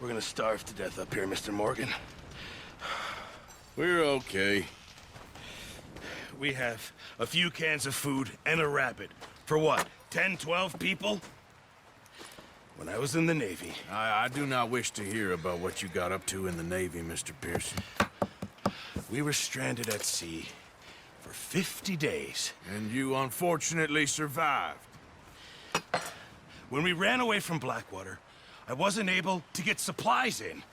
We're gonna starve to death up here, Mr. Morgan. We're okay. We have a few cans of food and a rabbit. For what, 10, 12 people? When I was in the Navy... I do not wish to hear about what you got up to in the Navy, Mr. Pearson. We were stranded at sea for 50 days. And you unfortunately survived. When we ran away from Blackwater, I wasn't able to get supplies in.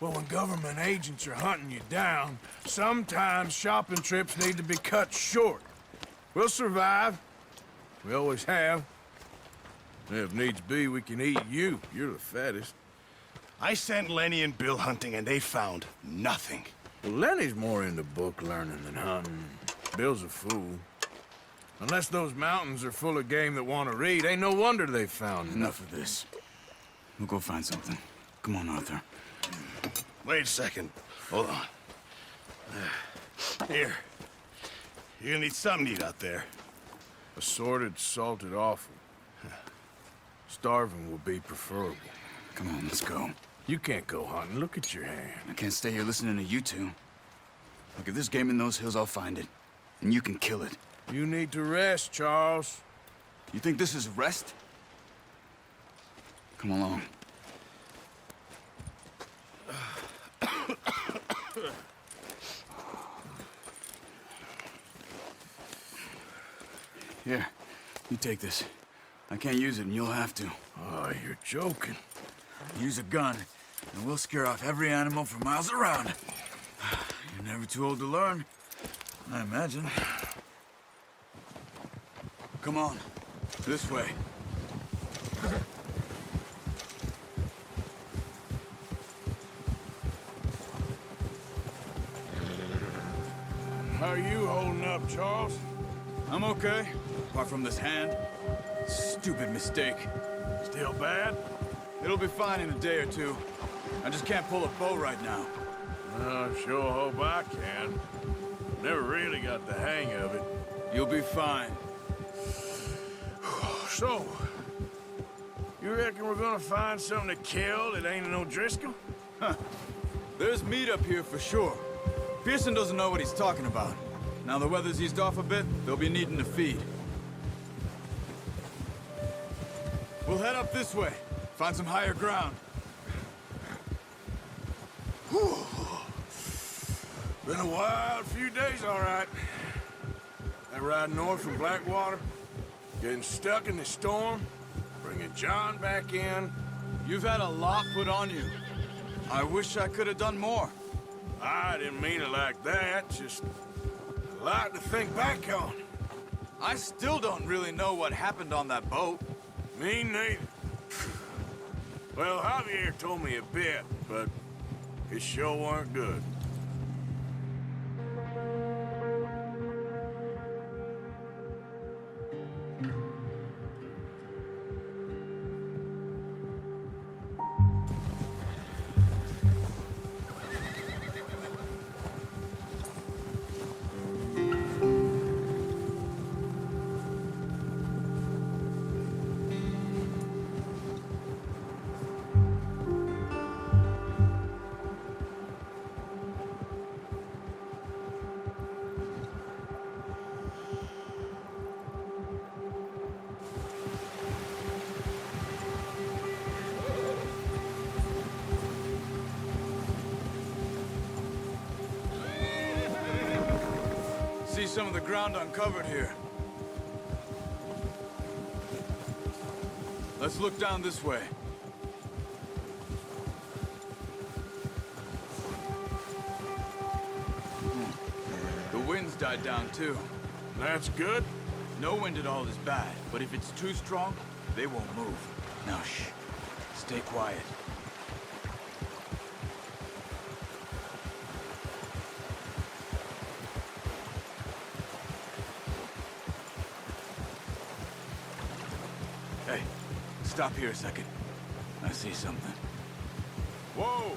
Well, when government agents are hunting you down, sometimes shopping trips need to be cut short. We'll survive. We always have. If needs be, we can eat you. You're the fattest. I sent Lenny and Bill hunting, and they found nothing. Well, Lenny's more into book learning than hunting. Bill's a fool. Unless those mountains are full of game that want to read, ain't no wonder they found Enough of this. We'll go find something. Come on, Arthur. Wait a second. Hold on. Here. You're gonna need something to eat out there. Assorted, salted offal. Starving will be preferable. Come on, let's go. You can't go hunting. Look at your hand. I can't stay here listening to you two. Look, if there's game in those hills, I'll find it. And you can kill it. You need to rest, Charles. You think this is rest? Come along. Here, you take this. I can't use it, and you'll have to. Oh, you're joking. Use a gun, and we'll scare off every animal for miles around. You're never too old to learn, I imagine. Come on, this way. How are you holding up, Charles? I'm okay, apart from this hand. Stupid mistake. Still bad? It'll be fine in a day or two. I just can't pull a bow right now. I sure hope I can. Never really got the hang of it. You'll be fine. So, you reckon we're gonna find something to kill that ain't an O'Driscoll? Huh. There's meat up here for sure. Pearson doesn't know what he's talking about. Now the weather's eased off a bit, they'll be needing to feed. We'll head up this way. Find some higher ground. Whew. Been a wild few days, all right. That ride north from Blackwater, getting stuck in the storm, bringing John back in. You've had a lot put on you. I wish I could have done more. I didn't mean it like that, just a lot to think back on. I still don't really know what happened on that boat. Me neither. Well, Javier told me a bit, but it sure weren't good. See some of the ground uncovered here. Let's look down this way. The wind's died down too. That's good. No wind at all is bad, but if it's too strong, they won't move. Now shh. Stay quiet. Hey, stop here a second. I see something. Whoa!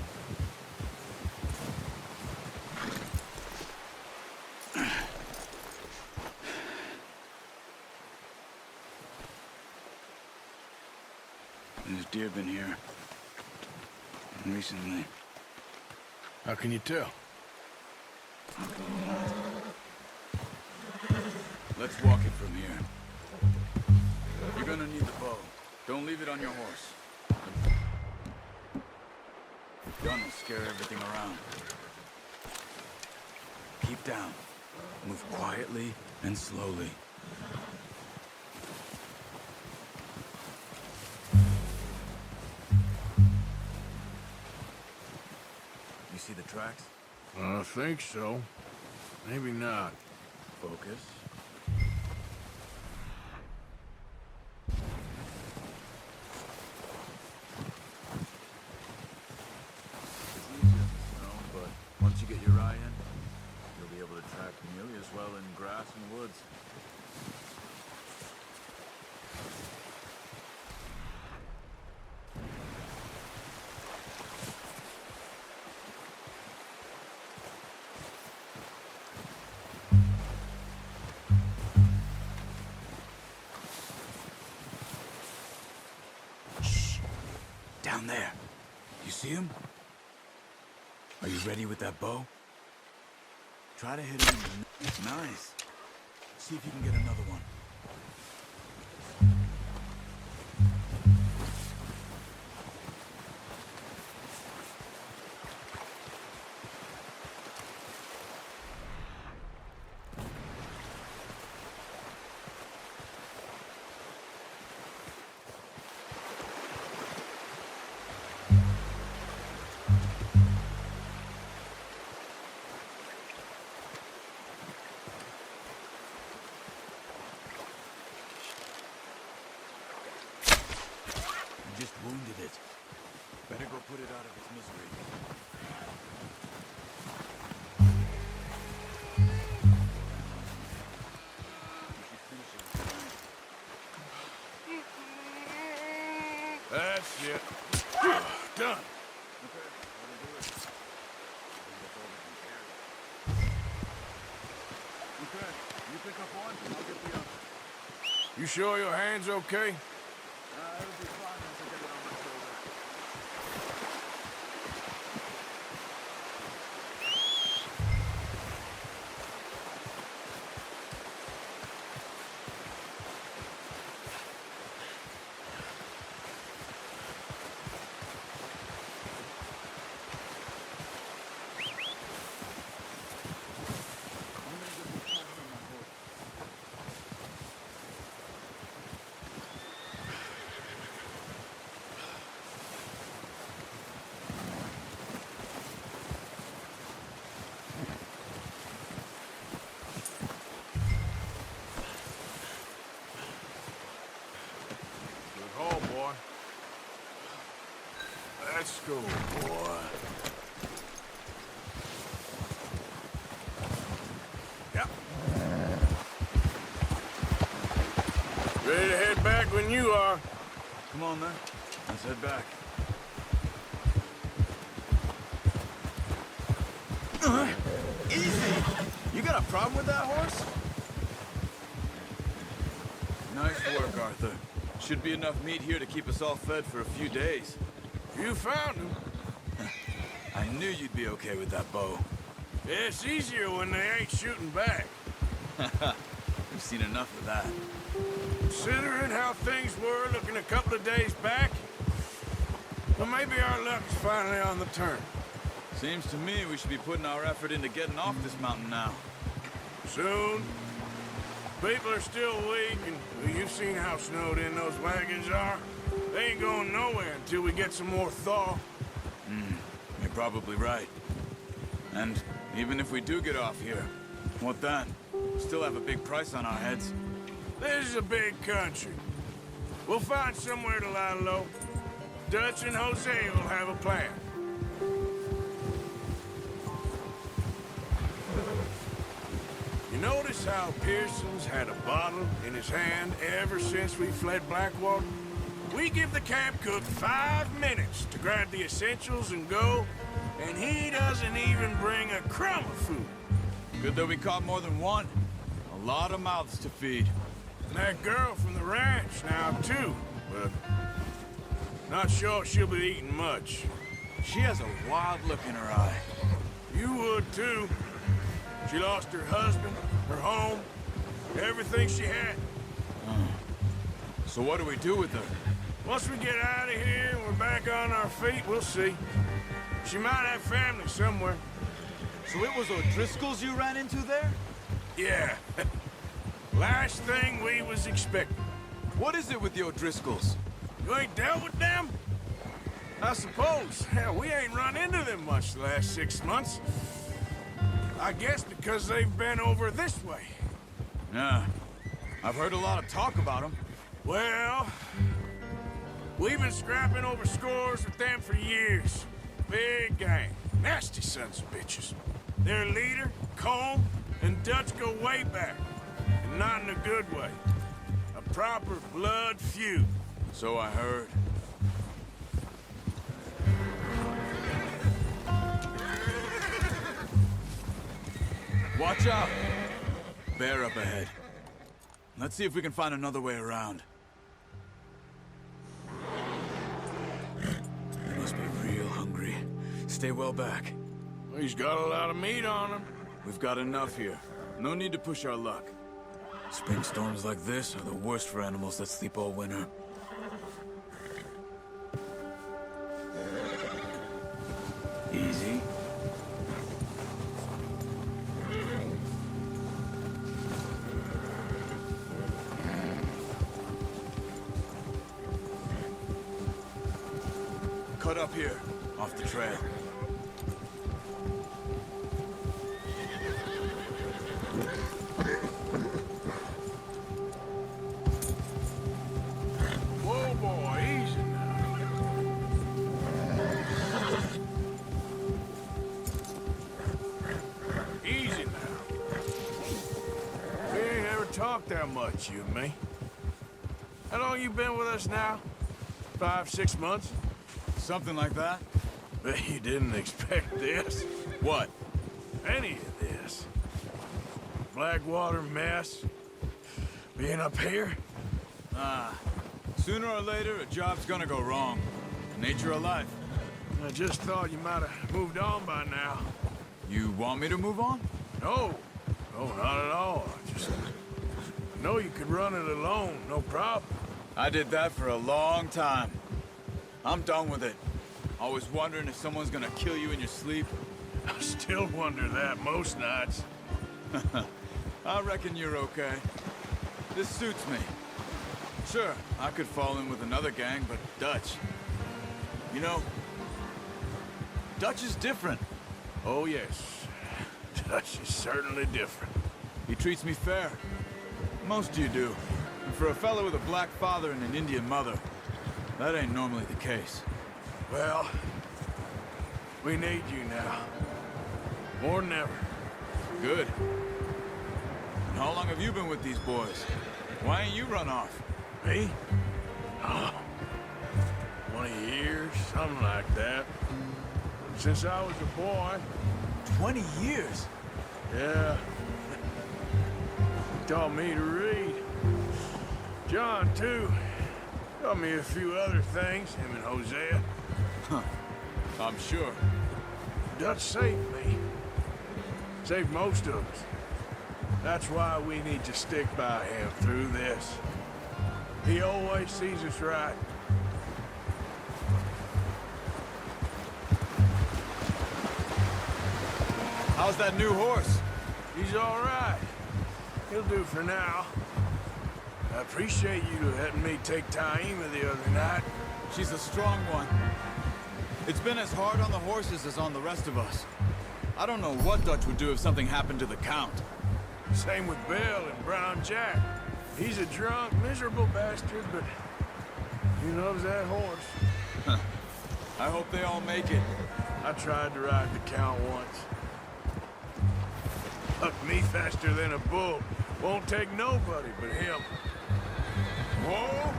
deer been here. And recently. How can you tell? Let's walk it from here. You're gonna need the bow. Don't leave it on your horse. Gun will scare everything around. Keep down. Move quietly and slowly. You see the tracks? I think so. Maybe not. Focus. It's easier in the snow, but once you get your eye in, you'll be able to track nearly as well in grass and woods. Down there. You see him? Are you ready with that bow? Try to hit him. Nice. See if you can get another one. Just wounded it. Better go put it out of its misery. That's it. Done. Okay, you pick up one, and I'll get the other. You sure your hand's okay? It'll be fine once I get it on my shoulder. I'm gonna get the pads on my horse. Good haul, boy. Let's go, boy. Yep. Ready to head back when you are. Come on, then. Let's head back. Easy! You got a problem with that horse? Nice work, Arthur. Should be enough meat here to keep us all fed for a few days. You found him. I knew you'd be okay with that bow. It's easier when they ain't shooting back. We've seen enough of that. Considering how things were looking a couple of days back, well, maybe our luck's finally on the turn. Seems to me we should be putting our effort into getting off this mountain now. Soon. People are still weak, and well, you've seen how snowed in those wagons are. They ain't going nowhere until we get some more thaw. You're probably right. And even if we do get off here, what then? Still have a big price on our heads. This is a big country. We'll find somewhere to lie low. Dutch and Jose will have a plan. You notice how Pearson's had a bottle in his hand ever since we fled Blackwater? We give the camp cook 5 minutes to grab the essentials and go, and he doesn't even bring a crumb of food. Good that we caught more than one. A lot of mouths to feed. And that girl from the ranch now, too. But Not sure she'll be eating much. She has a wild look in her eye. You would, too. She lost her husband, her home, everything she had. So what do we do with her? Once we get out of here and we're back on our feet, we'll see. She might have family somewhere. So it was O'Driscoll's you ran into there? Yeah. Last thing we was expecting. What is it with the O'Driscolls? You ain't dealt with them? I suppose. Hell, we ain't run into them much the last 6 months. I guess because they've been over this way. Yeah. I've heard a lot of talk about them. Well, we've been scrapping over scores with them for years. Big gang. Nasty sons of bitches. Their leader, Colm, and Dutch go way back. And not in a good way. A proper blood feud. So I heard. Watch out! Bear up ahead. Let's see if we can find another way around. They must be real hungry. Stay well back. He's got a lot of meat on him. We've got enough here. No need to push our luck. Spring storms like this are the worst for animals that sleep all winter. Easy. Cut up here, off the trail. Whoa, boy, easy now. Easy now. We ain't ever talked that much, you and me. How long you been with us now? 5, 6 months? Something like that? Bet you didn't expect this. What? Any of this. Blackwater mess. Being up here? Sooner or later, a job's gonna go wrong. Nature of life. I just thought you might have moved on by now. You want me to move on? No. No, not at all. I know you could run it alone, no problem. I did that for a long time. I'm done with it. Always wondering if someone's gonna kill you in your sleep. I still wonder that most nights. I reckon you're okay. This suits me. Sure, I could fall in with another gang, but Dutch... You know, Dutch is different. Oh, yes. Dutch is certainly different. He treats me fair. Most of you do. And for a fellow with a black father and an Indian mother, that ain't normally the case. Well, we need you now. More than ever. Good. And how long have you been with these boys? Why ain't you run off? Me? Oh, 20 years, something like that. Since I was a boy. 20 years? Yeah. He taught me to read. John, too. Taught me a few other things, him and Hosea. I'm sure. Dutch saved me. Saved most of us. That's why we need to stick by him through this. He always sees us right. How's that new horse? He's all right. He'll do for now. I appreciate you letting me take Taima the other night. She's a strong one. It's been as hard on the horses as on the rest of us. I don't know what Dutch would do if something happened to the Count. Same with Bill and Brown Jack. He's a drunk, miserable bastard, but he loves that horse. I hope they all make it. I tried to ride the Count once. Hucked me faster than a bull. Won't take nobody but him. Whoa!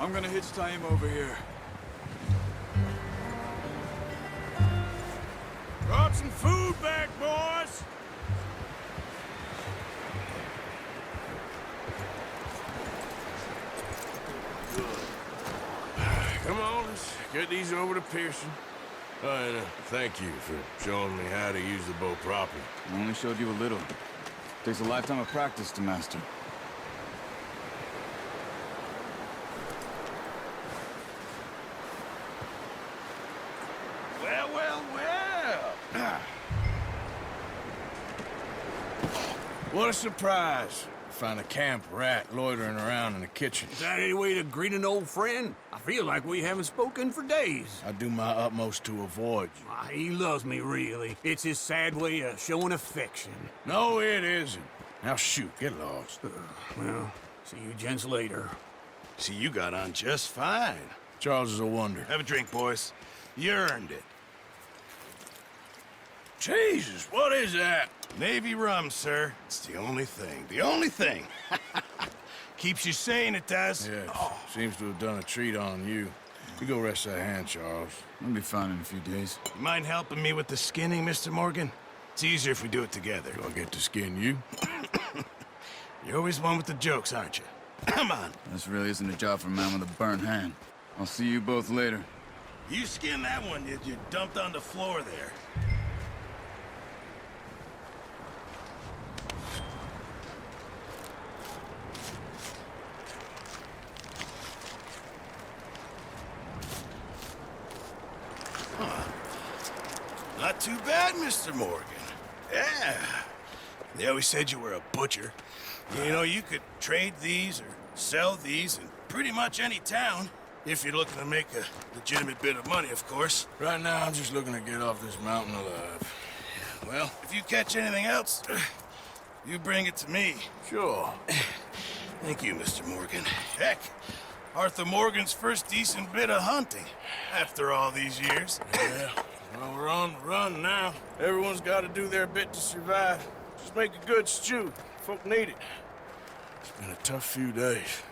I'm gonna hitch Taima over here. got some food back, boys! Come on, let's get these over to Pearson. Oh, and thank you for showing me how to use the bow properly. I only showed you a little. Takes a lifetime of practice to master. Well, well, well. What a surprise. Find a camp rat loitering around in the kitchen. Is that any way to greet an old friend? I feel like we haven't spoken for days. I do my utmost to avoid you. He loves me, really. It's his sad way of showing affection. No, it isn't. Now shoot, get lost. Well, see you gents later. See, you got on just fine. Charles is a wonder. Have a drink, boys. You earned it. Jesus, what is that? Navy rum, sir. It's the only thing. The only thing. Keeps you sane, it does. Yes, seems to have done a treat on you. You go rest that hand, Charles. I'll be fine in a few days. You mind helping me with the skinning, Mr. Morgan? It's easier if we do it together. Do I get to skin you? You're always one with the jokes, aren't you? Come on. This really isn't a job for a man with a burnt hand. I'll see you both later. You skin that one you dumped on the floor there. Not too bad, Mr. Morgan. Yeah. They always said you were a butcher. You know, you could trade these or sell these in pretty much any town. If you're looking to make a legitimate bit of money, of course. Right now, I'm just looking to get off this mountain alive. Well, if you catch anything else, you bring it to me. Sure. Thank you, Mr. Morgan. Heck, Arthur Morgan's first decent bit of hunting after all these years. Yeah. Well, we're on the run now. Everyone's got to do their bit to survive. Just make a good stew. Folk need it. It's been a tough few days.